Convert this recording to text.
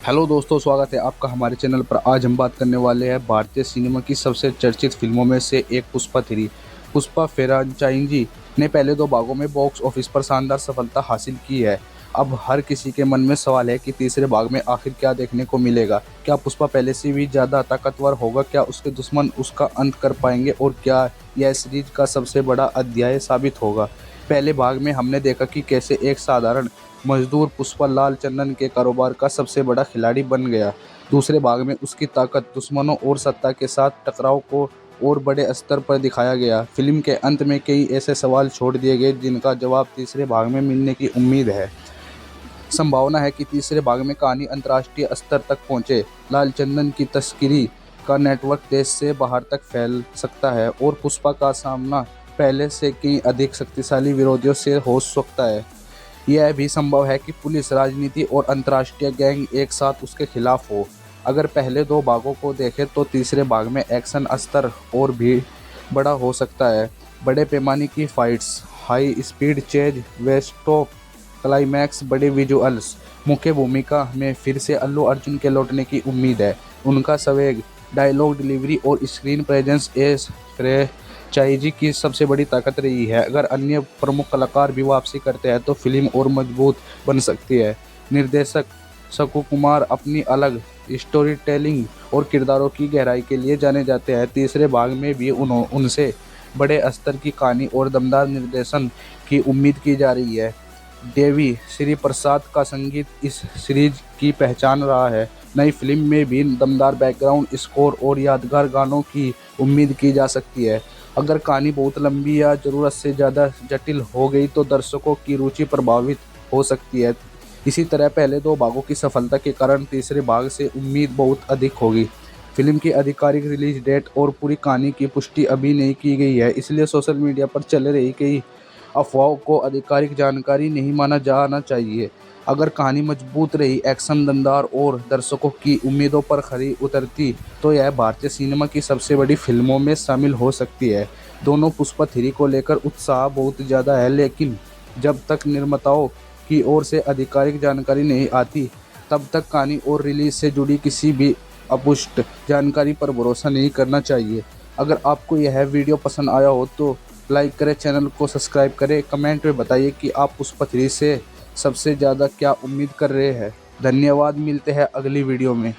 Hello दोस्तों, स्वागत है आपका हमारे चैनल पर। आज हम बात करने वाले हैं भारतीय सिनेमा की सबसे चर्चित फिल्मों में से एक पुष्पा 3। पुष्पा फ्रेंचाइजी ने पहले दो भागों में बॉक्स ऑफिस पर शानदार सफलता हासिल की है। अब हर किसी के मन में सवाल है कि तीसरे भाग में आखिर क्या देखने को मिलेगा। क्या पुष्पा पहले से भी ज़्यादा ताकतवर होगा? क्या उसके दुश्मन उसका अंत कर पाएंगे? और क्या यह सीरीज का सबसे बड़ा अध्याय साबित होगा? पहले भाग में हमने देखा कि कैसे एक साधारण मजदूर पुष्पा लाल चंदन के कारोबार का सबसे बड़ा खिलाड़ी बन गया। दूसरे भाग में उसकी ताकत, दुश्मनों और सत्ता के साथ टकराव को और बड़े स्तर पर दिखाया गया। फिल्म के अंत में कई ऐसे सवाल छोड़ दिए गए जिनका जवाब तीसरे भाग में मिलने की उम्मीद है। संभावना है कि तीसरे भाग में कहानी अंतर्राष्ट्रीय स्तर तक पहुंचे। लाल चंदन की तस्करी का नेटवर्क देश से बाहर तक फैल सकता है और पुष्पा का सामना पहले से कई अधिक शक्तिशाली विरोधियों से हो सकता है। यह भी संभव है कि पुलिस, राजनीति और अंतर्राष्ट्रीय गैंग एक साथ उसके खिलाफ हो। अगर पहले दो भागों को देखें तो तीसरे भाग में एक्शन स्तर और भी बड़ा हो सकता है। बड़े पैमाने की फाइट्स, हाई स्पीड चेज, वेस्टो क्लाइमैक्स, बड़े विजुअल्स। मुख्य भूमिका में फिर से अल्लू अर्जुन के लौटने की उम्मीद है। उनका संवेग, डायलॉग डिलीवरी और स्क्रीन प्रेजेंस इस फ्रेंचाइजी की सबसे बड़ी ताकत रही है। अगर अन्य प्रमुख कलाकार भी वापसी करते हैं तो फिल्म और मजबूत बन सकती है। निर्देशक शकु कुमार अपनी अलग स्टोरी टेलिंग और किरदारों की गहराई के लिए जाने जाते हैं। तीसरे भाग में भी उनसे बड़े स्तर की कहानी और दमदार निर्देशन की उम्मीद की जा रही है। देवी श्री प्रसाद का संगीत इस सीरीज की पहचान रहा है। नई फिल्म में भी दमदार बैकग्राउंड स्कोर और यादगार गानों की उम्मीद की जा सकती है। अगर कहानी बहुत लंबी या ज़रूरत से ज़्यादा जटिल हो गई तो दर्शकों की रुचि प्रभावित हो सकती है। इसी तरह पहले दो भागों की सफलता के कारण तीसरे भाग से उम्मीद बहुत अधिक होगी। फिल्म की आधिकारिक रिलीज डेट और पूरी कहानी की पुष्टि अभी नहीं की गई है, इसलिए सोशल मीडिया पर चल रही कई अफवाहों को आधिकारिक जानकारी नहीं माना जाना चाहिए। अगर कहानी मजबूत रही, एक्शन दमदार और दर्शकों की उम्मीदों पर खरी उतरती तो यह भारतीय सिनेमा की सबसे बड़ी फिल्मों में शामिल हो सकती है। दोनों पुष्पा 3 को लेकर उत्साह बहुत ज़्यादा है, लेकिन जब तक निर्माताओं की ओर से आधिकारिक जानकारी नहीं आती तब तक कहानी और रिलीज से जुड़ी किसी भी अपुष्ट जानकारी पर भरोसा नहीं करना चाहिए। अगर आपको यह वीडियो पसंद आया हो तो लाइक करें, चैनल को सब्सक्राइब करें। कमेंट में बताइए कि आप पुष्पा 3 से सबसे ज़्यादा क्या उम्मीद कर रहे हैं। धन्यवाद, मिलते हैं अगली वीडियो में।